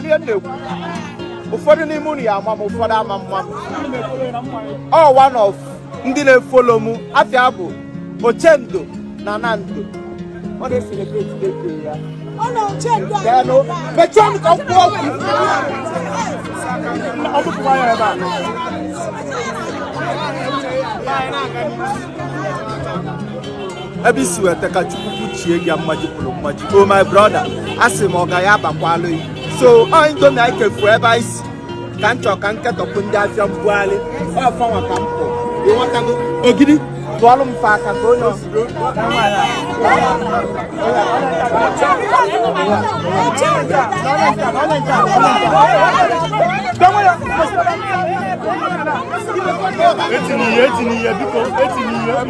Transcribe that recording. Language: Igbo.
mani ene ụfọdụ n'ime unu ya ama m ụfọdụ ama mma ọ one of ndị na-efolo m afịa bụ Ochendo na Nando ọ na-celebrate birthday ya Deno mechon ka kwuo okwu ọbụkwa ya ebe a ebe isi weta ka Chukwu chie gị mmaji pụrụ mmaji oh my brother asị m ọ ga ya abakwala yi so ọ ndomi anyị kefu ebe anyị si ka nchọ ka nketọpụ ndị afịa mbugharị ọfọ nwa ka m pụ ịghọtago ogidi tụọlụ m fa aka ka onye ozugbo Etiniye biko etiniye ya